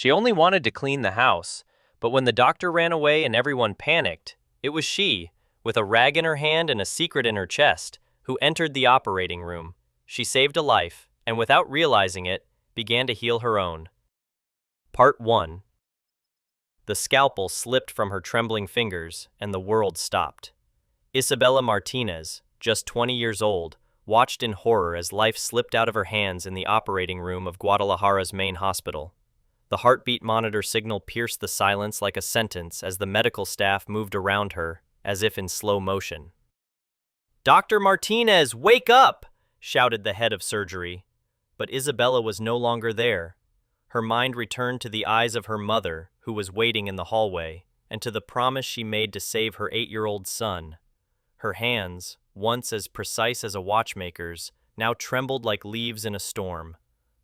She only wanted to clean the house, but when the doctor ran away and everyone panicked, it was she, with a rag in her hand and a secret in her chest, who entered the operating room. She saved a life, and without realizing it, began to heal her own. Part 1. The scalpel slipped from her trembling fingers, and the world stopped. Isabella Martinez, just 20 years old, watched in horror as life slipped out of her hands in the operating room of Guadalajara's main hospital. The heartbeat monitor signal pierced the silence like a sentence as the medical staff moved around her, as if in slow motion. "Dr. Martinez, wake up!" shouted the head of surgery. But Isabella was no longer there. Her mind returned to the eyes of her mother, who was waiting in the hallway, and to the promise she made to save her 8-year-old son. Her hands, once as precise as a watchmaker's, now trembled like leaves in a storm.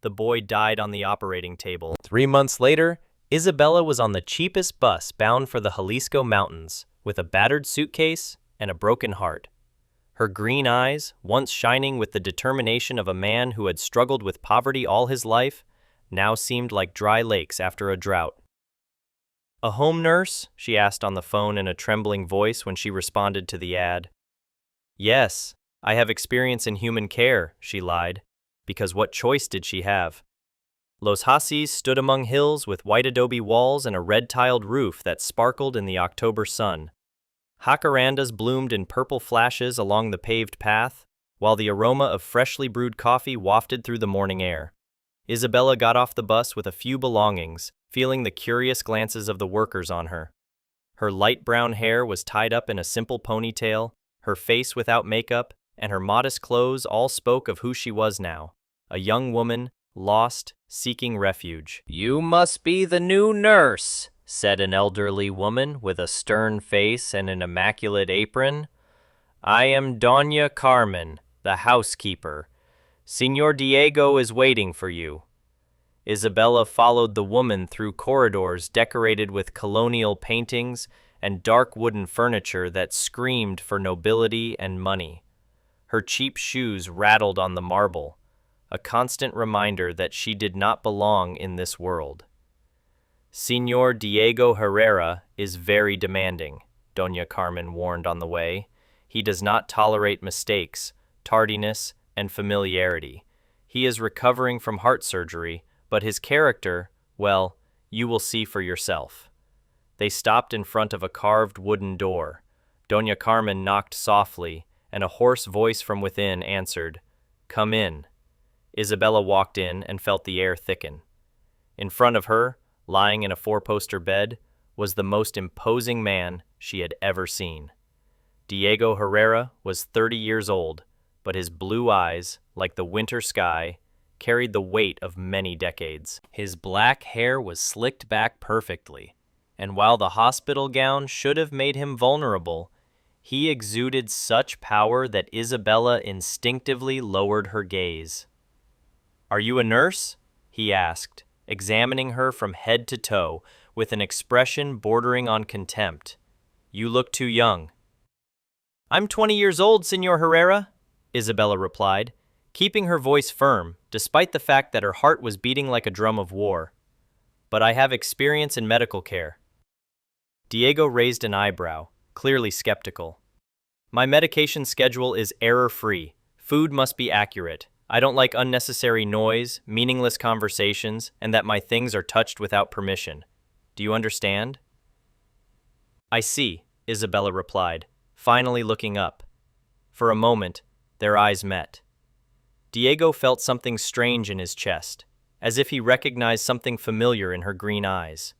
The boy died on the operating table. 3 months later, Isabella was on the cheapest bus bound for the Jalisco mountains, with a battered suitcase and a broken heart. Her green eyes, once shining with the determination of a man who had struggled with poverty all his life, now seemed like dry lakes after a drought. "A home nurse?" she asked on the phone in a trembling voice when she responded to the ad. "Yes, I have experience in human care," she lied, because what choice did she have? Los Haces stood among hills with white adobe walls and a red-tiled roof that sparkled in the October sun. Jacarandas bloomed in purple flashes along the paved path, while the aroma of freshly brewed coffee wafted through the morning air. Isabella got off the bus with a few belongings, feeling the curious glances of the workers on her. Her light brown hair was tied up in a simple ponytail, her face without makeup, and her modest clothes all spoke of who she was now, a young woman, lost, seeking refuge. "You must be the new nurse," said an elderly woman with a stern face and an immaculate apron. "I am Doña Carmen, the housekeeper. Senor Diego is waiting for you." Isabella followed the woman through corridors decorated with colonial paintings and dark wooden furniture that screamed for nobility and money. Her cheap shoes rattled on the marble, a constant reminder that she did not belong in this world. "Senor Diego Herrera is very demanding," Doña Carmen warned on the way. "He does not tolerate mistakes, tardiness, and familiarity. He is recovering from heart surgery, but his character, well, you will see for yourself." They stopped in front of a carved wooden door. Doña Carmen knocked softly, and a hoarse voice from within answered, "Come in." Isabella walked in and felt the air thicken. In front of her, lying in a four-poster bed, was the most imposing man she had ever seen. Diego Herrera was 30 years old, but his blue eyes, like the winter sky, carried the weight of many decades. His black hair was slicked back perfectly, and while the hospital gown should have made him vulnerable, he exuded such power that Isabella instinctively lowered her gaze. "Are you a nurse?" he asked, examining her from head to toe with an expression bordering on contempt. "You look too young." "I'm 20 years old, Senor Herrera," Isabella replied, keeping her voice firm, despite the fact that her heart was beating like a drum of war. "But I have experience in medical care." Diego raised an eyebrow, clearly skeptical. "My medication schedule is error-free. Food must be accurate. I don't like unnecessary noise, meaningless conversations, and that my things are touched without permission. Do you understand?" "I see," Isabella replied, finally looking up. For a moment, their eyes met. Diego felt something strange in his chest, as if he recognized something familiar in her green eyes.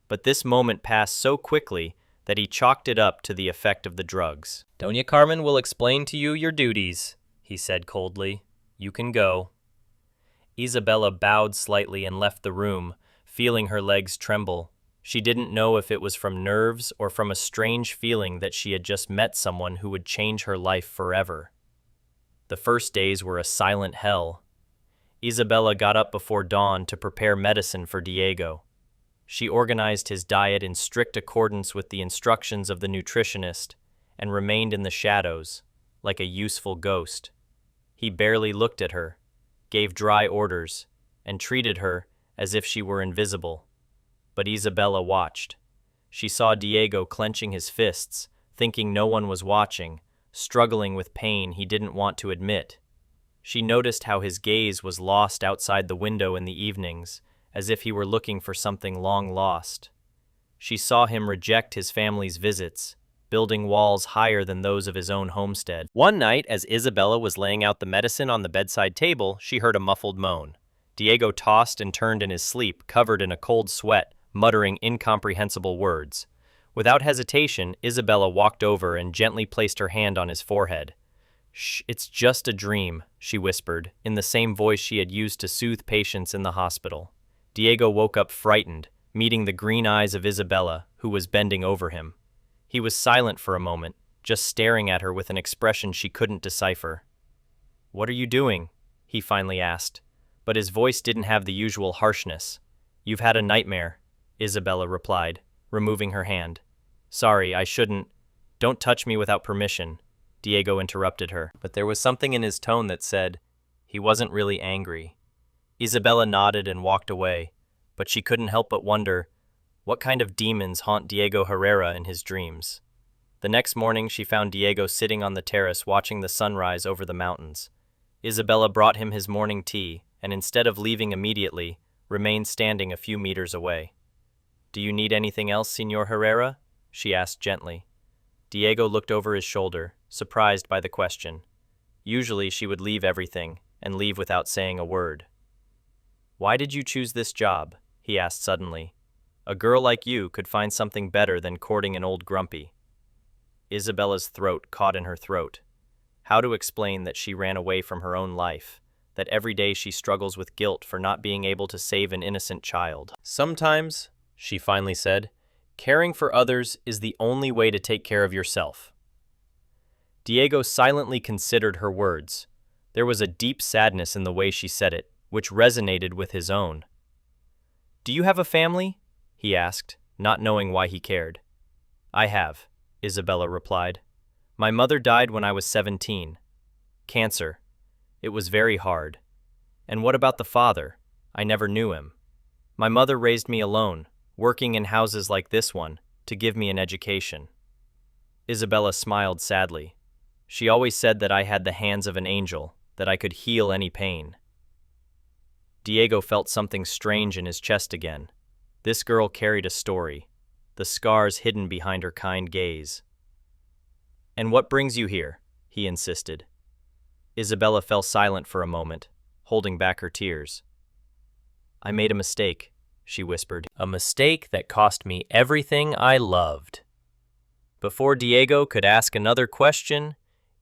But this moment passed so quickly that he chalked it up to the effect of the drugs. "Doña Carmen will explain to you your duties," he said coldly. "You can go." Isabella bowed slightly and left the room, feeling her legs tremble. She didn't know if it was from nerves or from a strange feeling that she had just met someone who would change her life forever. The first days were a silent hell. Isabella got up before dawn to prepare medicine for Diego. She organized his diet in strict accordance with the instructions of the nutritionist and remained in the shadows, like a useful ghost. He barely looked at her, gave dry orders, and treated her as if she were invisible. but Isabella watched. She saw Diego clenching his fists, thinking no one was watching, struggling with pain he didn't want to admit. She noticed how his gaze was lost outside the window in the evenings, as if he were looking for something long lost. She saw him reject his family's visits, building walls higher than those of his own homestead. One night, as Isabella was laying out the medicine on the bedside table, she heard a muffled moan. Diego tossed and turned in his sleep, covered in a cold sweat, muttering incomprehensible words. Without hesitation, Isabella walked over and gently placed her hand on his forehead. "Shh, it's just a dream," she whispered, in the same voice she had used to soothe patients in the hospital. Diego woke up frightened, meeting the green eyes of Isabella, who was bending over him. He was silent for a moment, just staring at her with an expression she couldn't decipher. "What are you doing?" he finally asked, but his voice didn't have the usual harshness. "You've had a nightmare," Isabella replied, removing her hand. "Sorry, I shouldn't." "Don't touch me without permission," Diego interrupted her, but there was something in his tone that said he wasn't really angry. Isabella nodded and walked away, but she couldn't help but wonder, what kind of demons haunt Diego Herrera in his dreams? The next morning she found Diego sitting on the terrace watching the sunrise over the mountains. Isabella brought him his morning tea, and instead of leaving immediately, remained standing a few meters away. "Do you need anything else, Señor Herrera?" she asked gently. Diego looked over his shoulder, surprised by the question. Usually she would leave everything, and leave without saying a word. "Why did you choose this job?" he asked suddenly. "A girl like you could find something better than courting an old grumpy." Isabella's throat caught in her throat. How to explain that she ran away from her own life, that every day she struggles with guilt for not being able to save an innocent child? "Sometimes," she finally said, "caring for others is the only way to take care of yourself." Diego silently considered her words. There was a deep sadness in the way she said it, which resonated with his own. "Do you have a family?" he asked, not knowing why he cared. "I have," Isabella replied. "My mother died when I was 17. Cancer. It was very hard. And what about the father? I never knew him. My mother raised me alone, working in houses like this one, to give me an education." Isabella smiled sadly. She always said that I had the hands of an angel, that I could heal any pain. Diego felt something strange in his chest again. This girl carried a story, the scars hidden behind her kind gaze. "And what brings you here?" he insisted. Isabella fell silent for a moment, holding back her tears. "I made a mistake," she whispered. "A mistake that cost me everything I loved." Before Diego could ask another question,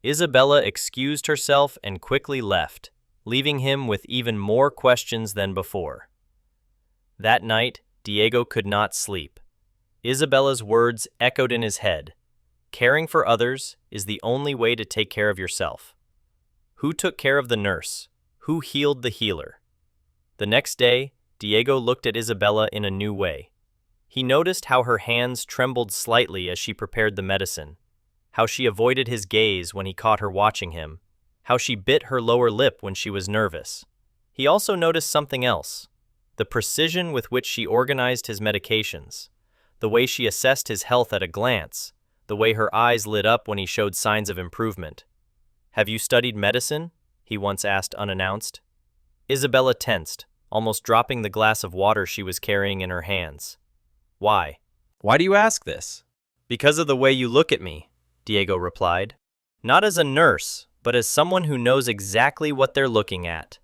Isabella excused herself and quickly left, leaving him with even more questions than before. That night, Diego could not sleep. Isabella's words echoed in his head. Caring for others is the only way to take care of yourself. Who took care of the nurse? Who healed the healer? The next day, Diego looked at Isabella in a new way. He noticed how her hands trembled slightly as she prepared the medicine, how she avoided his gaze when he caught her watching him, how she bit her lower lip when she was nervous. He also noticed something else, the precision with which she organized his medications, the way she assessed his health at a glance, the way her eyes lit up when he showed signs of improvement. "Have you studied medicine?" he once asked unannounced. Isabella tensed, almost dropping the glass of water she was carrying in her hands. "Why? Why do you ask this?" "Because of the way you look at me," Diego replied. "Not as a nurse, but as someone who knows exactly what they're looking at."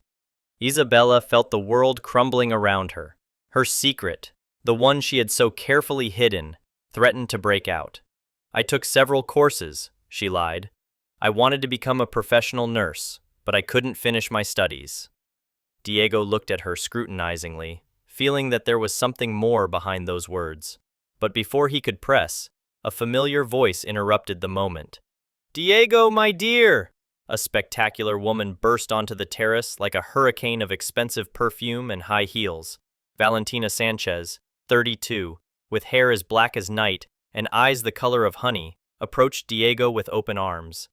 Isabella felt the world crumbling around her. Her secret, the one she had so carefully hidden, threatened to break out. "I took several courses," she lied. "I wanted to become a professional nurse, but I couldn't finish my studies." Diego looked at her scrutinizingly, feeling that there was something more behind those words. But before he could press, a familiar voice interrupted the moment. "Diego, my dear!" A spectacular woman burst onto the terrace like a hurricane of expensive perfume and high heels. Valentina Sanchez, 32, with hair as black as night and eyes the color of honey, approached Diego with open arms.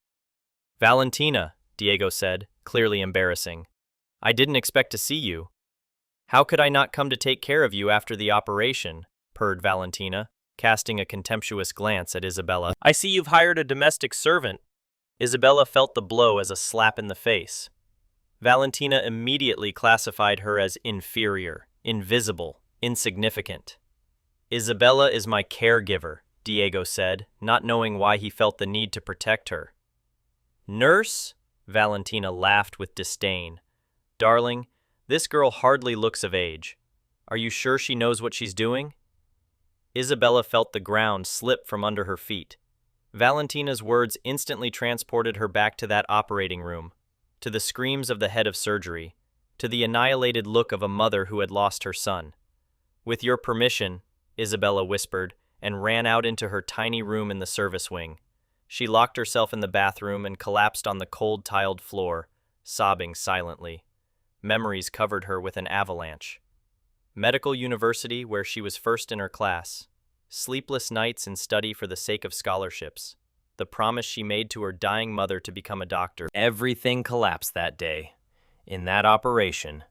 "Valentina," Diego said, clearly embarrassing. "I didn't expect to see you. How could I not come to take care of you after the operation?" purred Valentina, casting a contemptuous glance at Isabella. I see you've hired a domestic servant. Isabella felt the blow as a slap in the face. Valentina immediately classified her as inferior, invisible, insignificant. Isabella is my caregiver, Diego said, not knowing why he felt the need to protect her. Nurse? Valentina laughed with disdain. Darling, this girl hardly looks of age. Are you sure she knows what she's doing? Isabella felt the ground slip from under her feet. Valentina's words instantly transported her back to that operating room, to the screams of the head of surgery, to the annihilated look of a mother who had lost her son. With your permission, Isabella whispered, and ran out into her tiny room in the service wing. She locked herself in the bathroom and collapsed on the cold tiled floor, sobbing silently. Memories covered her with an avalanche. Medical university, where she was first in her class. Sleepless nights in study for the sake of scholarships. The promise she made to her dying mother to become a doctor. Everything collapsed that day. In that operation,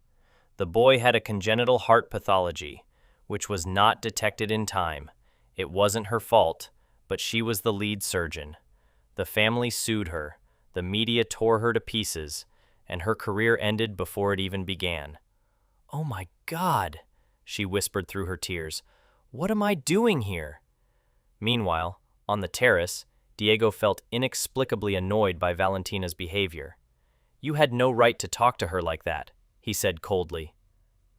the boy had a congenital heart pathology, which was not detected in time. It wasn't her fault, but she was the lead surgeon. The family sued her, the media tore her to pieces, and her career ended before it even began. "Oh my God," she whispered through her tears. "What am I doing here?" Meanwhile, on the terrace, Diego felt inexplicably annoyed by Valentina's behavior. "You had no right to talk to her like that," he said coldly.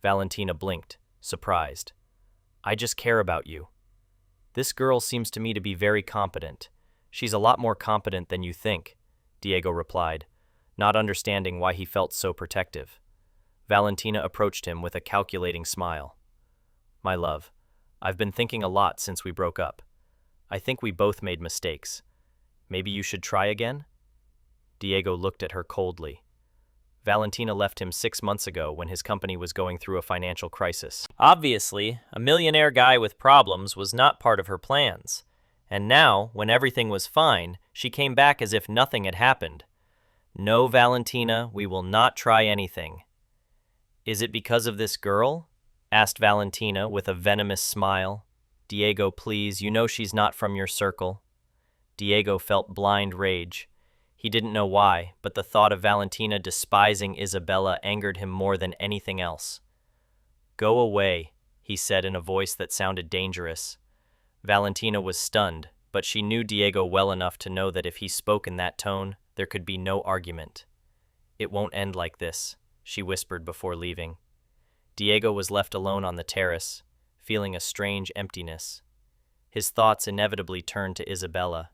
Valentina blinked, surprised. "I just care about you. This girl seems to me to be very competent. She's a lot more competent than you think," Diego replied, not understanding why he felt so protective. Valentina approached him with a calculating smile. "My love, I've been thinking a lot since we broke up. I think we both made mistakes. Maybe you should try again?" Diego looked at her coldly. Valentina left him 6 months ago when his company was going through a financial crisis. Obviously, a millionaire guy with problems was not part of her plans. And now, when everything was fine, she came back as if nothing had happened. "No, Valentina, we will not try anything." "Is it because of this girl?" asked Valentina with a venomous smile. "Diego, please, you know she's not from your circle." Diego felt blind rage. He didn't know why, but the thought of Valentina despising Isabella angered him more than anything else. "Go away," he said in a voice that sounded dangerous. Valentina was stunned, but she knew Diego well enough to know that if he spoke in that tone, there could be no argument. "It won't end like this," she whispered before leaving. Diego was left alone on the terrace, feeling a strange emptiness. His thoughts inevitably turned to Isabella.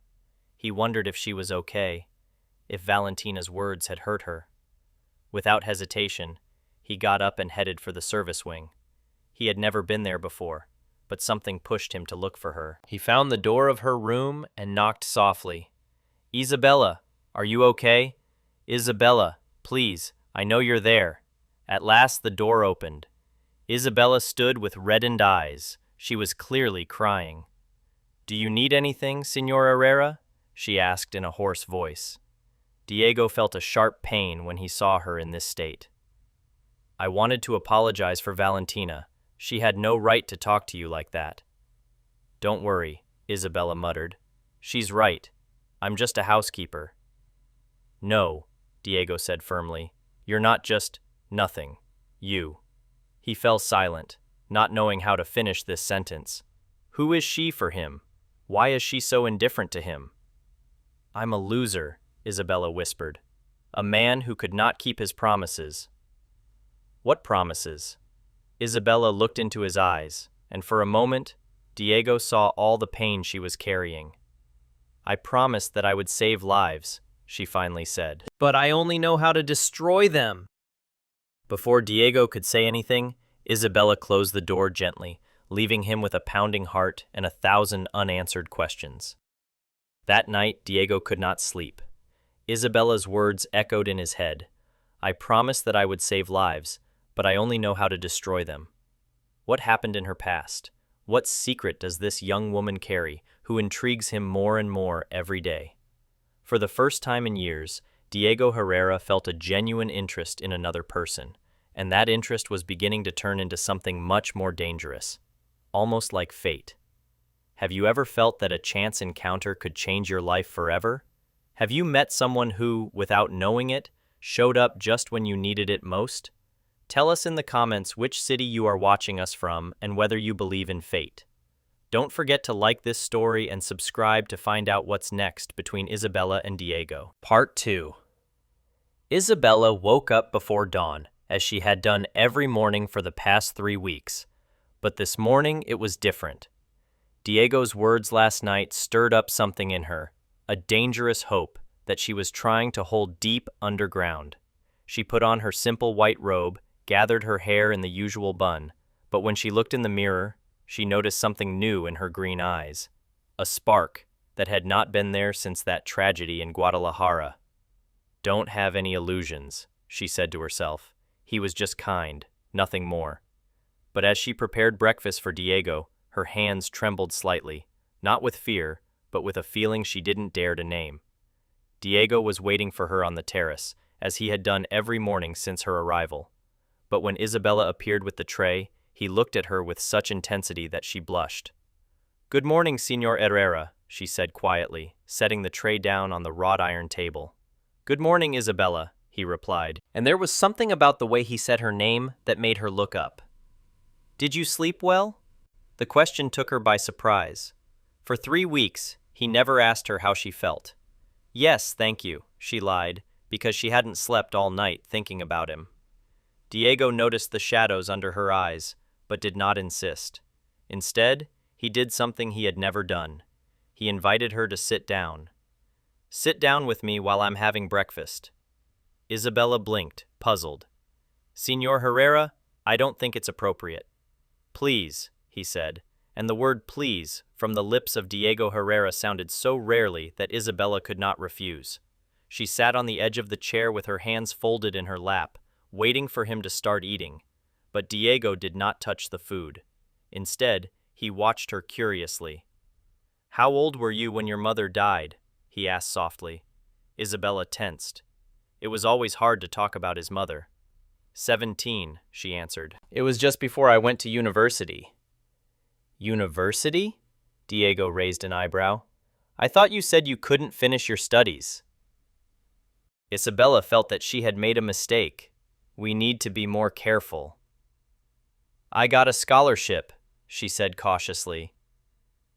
He wondered if she was okay, if Valentina's words had hurt her. Without hesitation, he got up and headed for the service wing. He had never been there before, but something pushed him to look for her. He found the door of her room and knocked softly. "Isabella, are you okay? Isabella, please, I know you're there." At last the door opened. Isabella stood with reddened eyes. She was clearly crying. "Do you need anything, Señor Herrera?" she asked in a hoarse voice. Diego felt a sharp pain when he saw her in this state. "I wanted to apologize for Valentina. She had no right to talk to you like that." "Don't worry," Isabella muttered. "She's right. I'm just a housekeeper." "No," Diego said firmly. "You're not just nothing. You." He fell silent, not knowing how to finish this sentence. Who is she for him? Why is she so indifferent to him? "I'm a loser," Isabella whispered. "A man who could not keep his promises." "What promises?" Isabella looked into his eyes, and for a moment, Diego saw all the pain she was carrying. "I promised that I would save lives," she finally said. "But I only know how to destroy them." Before Diego could say anything, Isabella closed the door gently, leaving him with a pounding heart and 1,000 unanswered questions. That night, Diego could not sleep. Isabella's words echoed in his head. "I promised that I would save lives, but I only know how to destroy them." What happened in her past? What secret does this young woman carry, who intrigues him more and more every day? For the first time in years, Diego Herrera felt a genuine interest in another person, and that interest was beginning to turn into something much more dangerous. almost like fate. Have you ever felt that a chance encounter could change your life forever? Have you met someone who, without knowing it, showed up just when you needed it most? Tell us in the comments which city you are watching us from and whether you believe in fate. Don't forget to like this story and subscribe to find out what's next between Isabella and Diego. Part 2. Isabella woke up before dawn, as she had done every morning for the past 3 weeks. But this morning it was different. Diego's words last night stirred up something in her, a dangerous hope that she was trying to hold deep underground. She put on her simple white robe, gathered her hair in the usual bun, but when she looked in the mirror, she noticed something new in her green eyes, a spark that had not been there since that tragedy in Guadalajara. "Don't have any illusions," she said to herself. He was just kind, nothing more. But as she prepared breakfast for Diego, her hands trembled slightly, not with fear, but with a feeling she didn't dare to name. Diego was waiting for her on the terrace, as he had done every morning since her arrival. But when Isabella appeared with the tray, he looked at her with such intensity that she blushed. "Good morning, Señor Herrera," she said quietly, setting the tray down on the wrought iron table. "Good morning, Isabella," he replied, and there was something about the way he said her name that made her look up. "Did you sleep well?" The question took her by surprise. For 3 weeks, he never asked her how she felt. "Yes, thank you," she lied, because she hadn't slept all night thinking about him. Diego noticed the shadows under her eyes, but did not insist. Instead, he did something he had never done. He invited her to sit down. "Sit down with me while I'm having breakfast." Isabella blinked, puzzled. "Señor Herrera, I don't think it's appropriate." "Please," he said, and the word please from the lips of Diego Herrera sounded so rarely that Isabella could not refuse. She sat on the edge of the chair with her hands folded in her lap, waiting for him to start eating. But Diego did not touch the food. Instead, he watched her curiously. "How old were you when your mother died?" he asked softly. Isabella tensed. It was always hard to talk about his mother. 17, she answered. "It was just before I went to university." "University?" Diego raised an eyebrow. "I thought you said you couldn't finish your studies." Isabella felt that she had made a mistake. "We need to be more careful." "I got a scholarship," she said cautiously.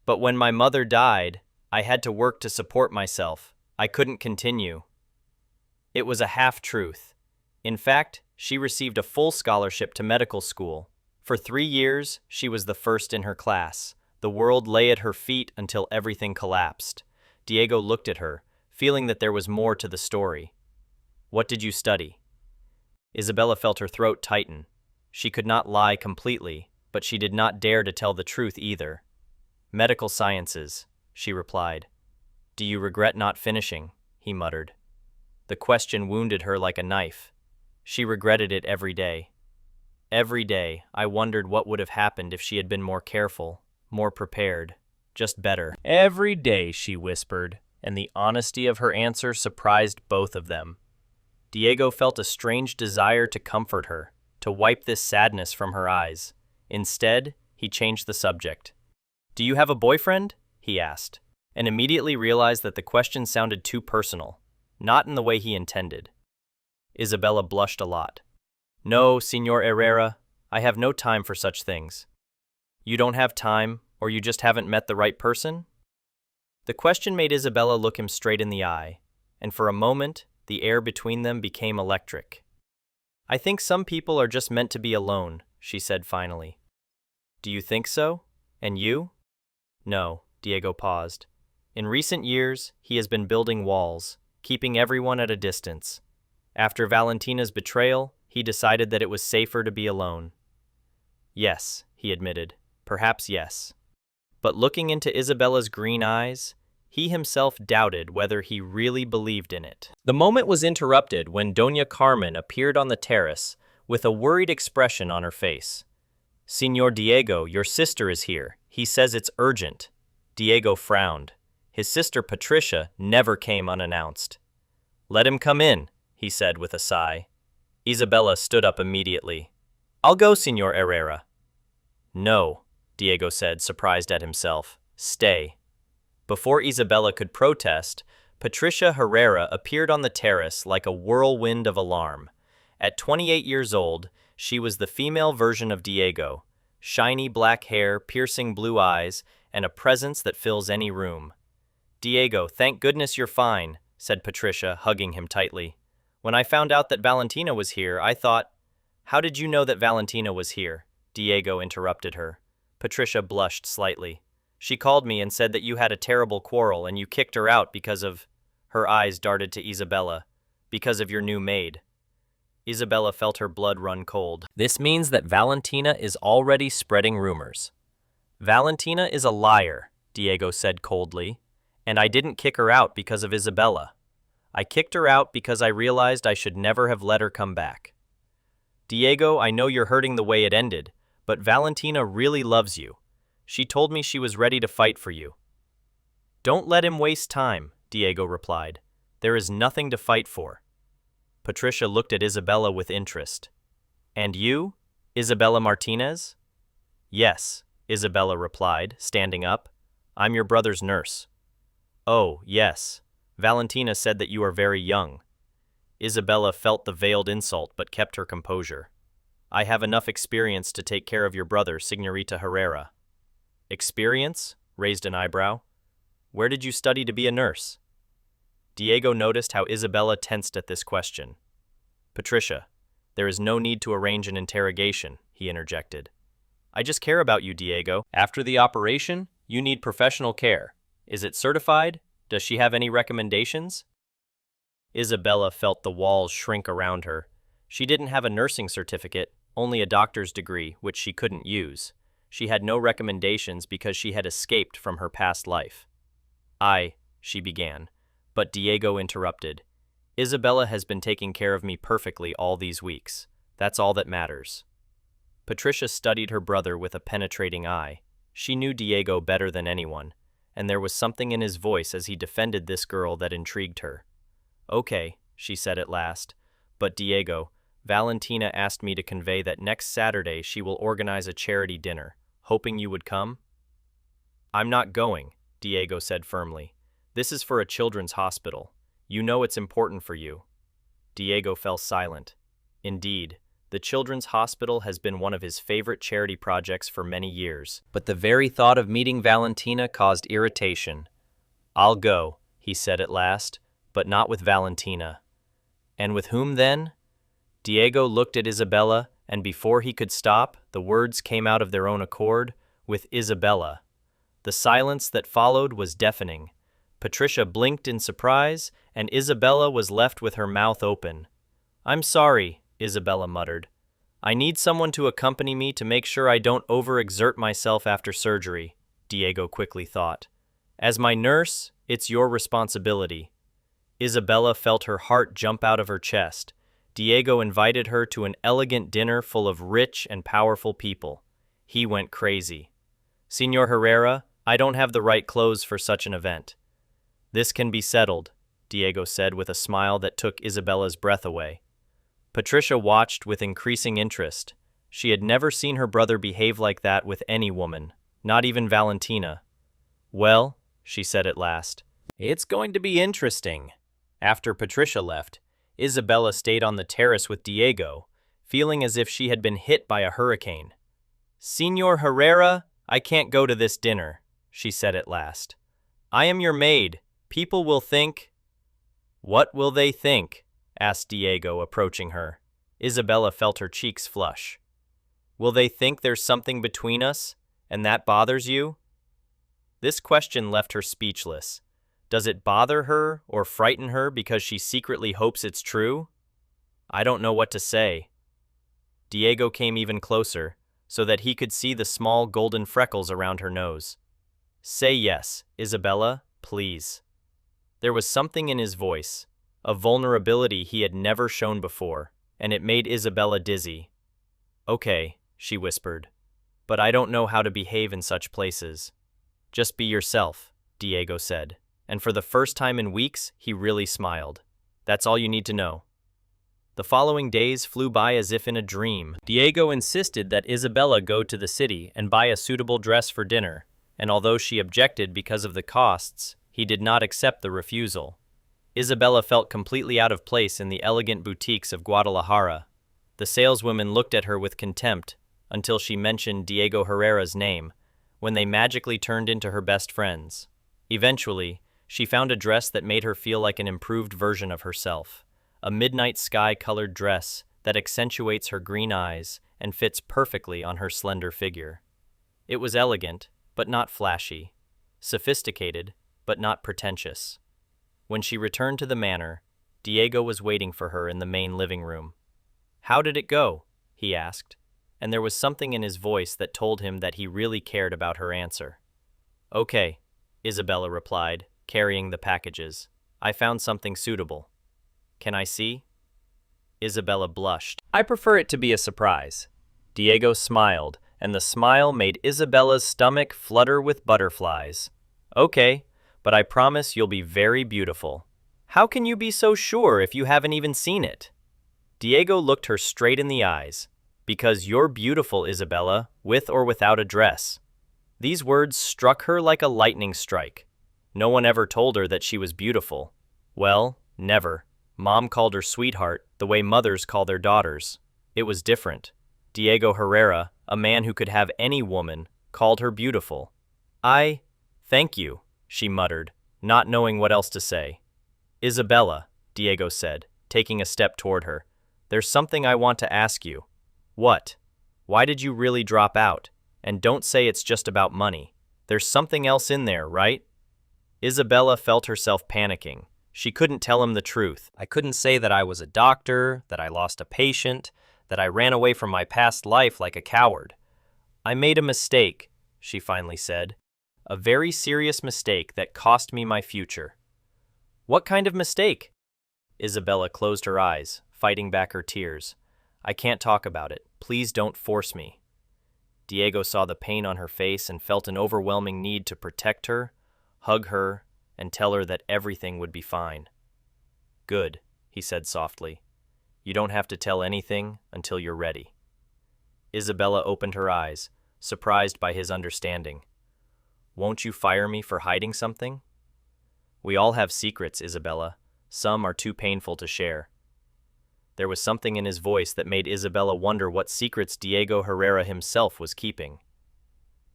"But when my mother died, I had to work to support myself. I couldn't continue." It was a half-truth. In fact, she received a full scholarship to medical school. For 3 years, she was the first in her class. The world lay at her feet until everything collapsed. Diego looked at her, feeling that there was more to the story. "What did you study?" Isabella felt her throat tighten. She could not lie completely, but she did not dare to tell the truth either. "Medical sciences," she replied. "Do you regret not finishing?" he muttered. The question wounded her like a knife. She regretted it every day. Every day, I wondered what would have happened if she had been more careful, more prepared, just better. "Every day," she whispered, and the honesty of her answer surprised both of them. Diego felt a strange desire to comfort her, to wipe this sadness from her eyes. Instead, he changed the subject. "Do you have a boyfriend?" he asked, and immediately realized that the question sounded too personal, not in the way he intended. Isabella blushed a lot. "No, Señor Herrera, I have no time for such things." "You don't have time, or you just haven't met the right person?" The question made Isabella look him straight in the eye, and for a moment, the air between them became electric. "I think some people are just meant to be alone," she said finally. "Do you think so? And you?" "No," Diego paused. "In recent years, he has been building walls, keeping everyone at a distance. After Valentina's betrayal, he decided that it was safer to be alone." "Yes," he admitted, "perhaps yes." But looking into Isabella's green eyes, he himself doubted whether he really believed in it. The moment was interrupted when Doña Carmen appeared on the terrace with a worried expression on her face. "Señor Diego, your sister is here. He says it's urgent." Diego frowned. His sister Patricia never came unannounced. "Let him come in," he said with a sigh. Isabella stood up immediately. "I'll go, Señor Herrera." "No," Diego said, surprised at himself. Stay. Before Isabella could protest, Patricia Herrera appeared on the terrace like a whirlwind of alarm. At 28 years old, she was the female version of Diego, shiny black hair, piercing blue eyes, and a presence that fills any room. Diego, thank goodness you're fine, said Patricia, hugging him tightly. When I found out that Valentina was here, I thought, how did you know that Valentina was here? Diego interrupted her. Patricia blushed slightly. She called me and said that you had a terrible quarrel and you kicked her out because of... Her eyes darted to Isabella. Because of your new maid. Isabella felt her blood run cold. This means that Valentina is already spreading rumors. Valentina is a liar, Diego said coldly, and I didn't kick her out because of Isabella. I kicked her out because I realized I should never have let her come back. Diego, I know you're hurting the way it ended, but Valentina really loves you. She told me she was ready to fight for you. Don't let him waste time, Diego replied. There is nothing to fight for. Patricia looked at Isabella with interest. And you, Isabella Martinez? Yes, Isabella replied, standing up. I'm your brother's nurse. Oh, yes. Valentina said that you are very young. Isabella felt the veiled insult but kept her composure. I have enough experience to take care of your brother, Signorita Herrera. Experience? Raised an eyebrow. Where did you study to be a nurse? Diego noticed how Isabella tensed at this question. Patricia, there is no need to arrange an interrogation, he interjected. I just care about you, Diego. After the operation, you need professional care. Is it certified? Does she have any recommendations? Isabella felt the walls shrink around her. She didn't have a nursing certificate, only a doctor's degree, which she couldn't use. She had no recommendations because she had escaped from her past life. She began, but Diego interrupted. Isabella has been taking care of me perfectly all these weeks. That's all that matters. Patricia studied her brother with a penetrating eye. She knew Diego better than anyone, and there was something in his voice as he defended this girl that intrigued her. Okay, she said at last, but Diego, Valentina asked me to convey that next Saturday she will organize a charity dinner, hoping you would come? I'm not going, Diego said firmly. This is for a children's hospital. You know it's important for you. Diego fell silent. Indeed, the children's hospital has been one of his favorite charity projects for many years, but the very thought of meeting Valentina caused irritation. I'll go, he said at last, but not with Valentina. And with whom then? Diego looked at Isabella, and before he could stop, the words came out of their own accord, with Isabella. The silence that followed was deafening. Patricia blinked in surprise, and Isabella was left with her mouth open. I'm sorry, Isabella muttered. I need someone to accompany me to make sure I don't overexert myself after surgery, Diego quickly thought. As my nurse, it's your responsibility. Isabella felt her heart jump out of her chest. Diego invited her to an elegant dinner full of rich and powerful people. He went crazy. Senor Herrera, I don't have the right clothes for such an event. This can be settled, Diego said with a smile that took Isabella's breath away. Patricia watched with increasing interest. She had never seen her brother behave like that with any woman, not even Valentina. Well, she said at last, it's going to be interesting. After Patricia left, Isabella stayed on the terrace with Diego, feeling as if she had been hit by a hurricane. Senor Herrera, I can't go to this dinner, she said at last. I am your maid. People will think... What will they think? Asked Diego, approaching her. Isabella felt her cheeks flush. Will they think there's something between us, and that bothers you? This question left her speechless. Does it bother her or frighten her because she secretly hopes it's true? I don't know what to say. Diego came even closer, so that he could see the small golden freckles around her nose. Say yes, Isabella, please. There was something in his voice, a vulnerability he had never shown before, and it made Isabella dizzy. Okay, she whispered, but I don't know how to behave in such places. Just be yourself, Diego said, and for the first time in weeks, he really smiled. That's all you need to know. The following days flew by as if in a dream. Diego insisted that Isabella go to the city and buy a suitable dress for dinner, and although she objected because of the costs, he did not accept the refusal. Isabella felt completely out of place in the elegant boutiques of Guadalajara. The saleswomen looked at her with contempt until she mentioned Diego Herrera's name, when they magically turned into her best friends. Eventually, she found a dress that made her feel like an improved version of herself, a midnight sky-colored dress that accentuates her green eyes and fits perfectly on her slender figure. It was elegant, but not flashy, sophisticated, but not pretentious. When she returned to the manor, Diego was waiting for her in the main living room. "How did it go?" he asked, and there was something in his voice that told him that he really cared about her answer. "Okay," Isabella replied, carrying the packages. "I found something suitable. Can I see?" Isabella blushed. "I prefer it to be a surprise." Diego smiled, and the smile made Isabella's stomach flutter with butterflies. "Okay, but I promise you'll be very beautiful." "How can you be so sure if you haven't even seen it?" Diego looked her straight in the eyes. "Because you're beautiful, Isabella, with or without a dress." These words struck her like a lightning strike. No one ever told her that she was beautiful. Well, never. Mom called her sweetheart, the way mothers call their daughters. It was different. Diego Herrera, a man who could have any woman, called her beautiful. Thank you," she muttered, not knowing what else to say. "Isabella," Diego said, taking a step toward her, "there's something I want to ask you." "What? Why did you really drop out? And don't say it's just about money. There's something else in there, right?" Isabella felt herself panicking. She couldn't tell him the truth. "I couldn't say that I was a doctor, that I lost a patient, that I ran away from my past life like a coward. I made a mistake," she finally said. "A very serious mistake that cost me my future." "What kind of mistake?" Isabella closed her eyes, fighting back her tears. "I can't talk about it. Please don't force me." Diego saw the pain on her face and felt an overwhelming need to protect her, hug her, and tell her that everything would be fine. "Good," he said softly. "You don't have to tell anything until you're ready." Isabella opened her eyes, surprised by his understanding. "Won't you fire me for hiding something?" "We all have secrets, Isabella. Some are too painful to share." There was something in his voice that made Isabella wonder what secrets Diego Herrera himself was keeping.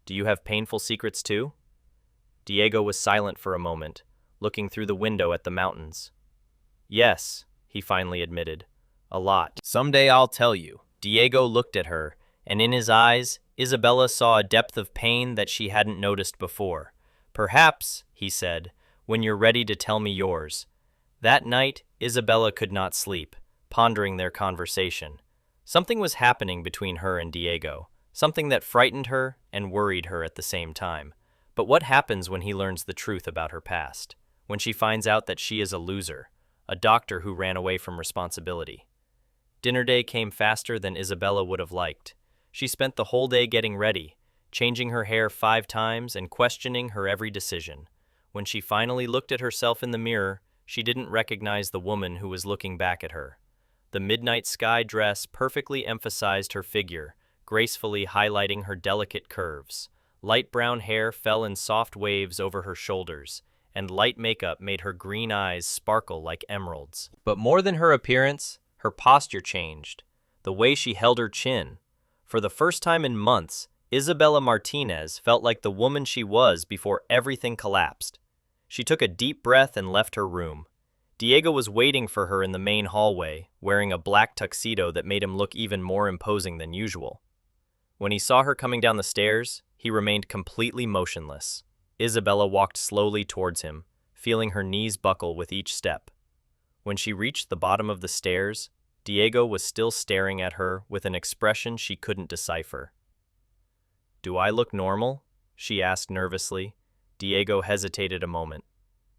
"Do you have painful secrets too?" Diego was silent for a moment, looking through the window at the mountains. "Yes," he finally admitted. "A lot. Someday I'll tell you." Diego looked at her, and in his eyes, Isabella saw a depth of pain that she hadn't noticed before. "Perhaps," he said, "when you're ready to tell me yours." That night, Isabella could not sleep, pondering their conversation. Something was happening between her and Diego, something that frightened her and worried her at the same time. But what happens when he learns the truth about her past? When she finds out that she is a loser, a doctor who ran away from responsibility? Dinner day came faster than Isabella would have liked. She spent the whole day getting ready, changing her hair 5 times and questioning her every decision. When she finally looked at herself in the mirror, she didn't recognize the woman who was looking back at her. The midnight sky dress perfectly emphasized her figure, gracefully highlighting her delicate curves. Light brown hair fell in soft waves over her shoulders, and light makeup made her green eyes sparkle like emeralds. But more than her appearance, her posture changed, the way she held her chin. For the first time in months, Isabella Martinez felt like the woman she was before everything collapsed. She took a deep breath and left her room. Diego was waiting for her in the main hallway, wearing a black tuxedo that made him look even more imposing than usual. When he saw her coming down the stairs, he remained completely motionless. Isabella walked slowly towards him, feeling her knees buckle with each step. When she reached the bottom of the stairs, Diego was still staring at her with an expression she couldn't decipher. "Do I look normal?" she asked nervously. Diego hesitated a moment.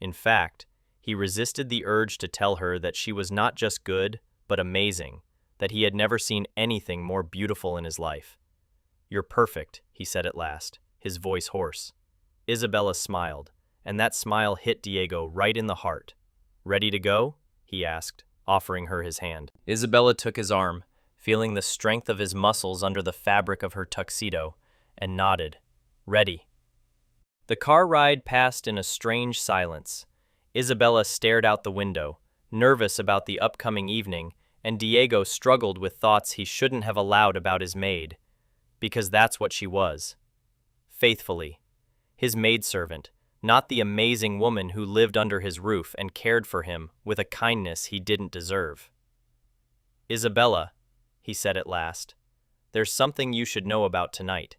In fact, he resisted the urge to tell her that she was not just good, but amazing, that he had never seen anything more beautiful in his life. "You're perfect," he said at last, his voice hoarse. Isabella smiled, and that smile hit Diego right in the heart. "Ready to go?" he asked, offering her his hand. Isabella took his arm, feeling the strength of his muscles under the fabric of her tuxedo, and nodded. Ready. The car ride passed in a strange silence. Isabella stared out the window, nervous about the upcoming evening, and Diego struggled with thoughts he shouldn't have allowed about his maid, because that's what she was. Faithfully. His maidservant, not the amazing woman who lived under his roof and cared for him with a kindness he didn't deserve. Isabella, he said at last, there's something you should know about tonight.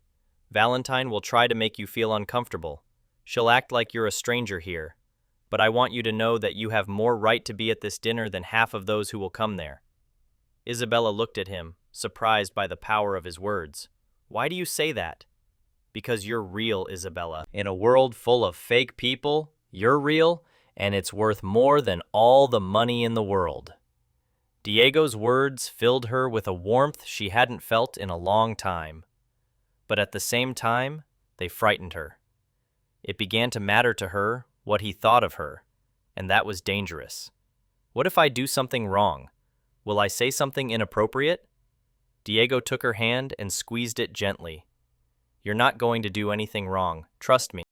Valentine will try to make you feel uncomfortable. She'll act like you're a stranger here, but I want you to know that you have more right to be at this dinner than half of those who will come there. Isabella looked at him, surprised by the power of his words. Why do you say that? Because you're real, Isabella. In a world full of fake people, you're real, and it's worth more than all the money in the world. Diego's words filled her with a warmth she hadn't felt in a long time. But at the same time, they frightened her. It began to matter to her what he thought of her, and that was dangerous. What if I do something wrong? Will I say something inappropriate? Diego took her hand and squeezed it gently. You're not going to do anything wrong, trust me.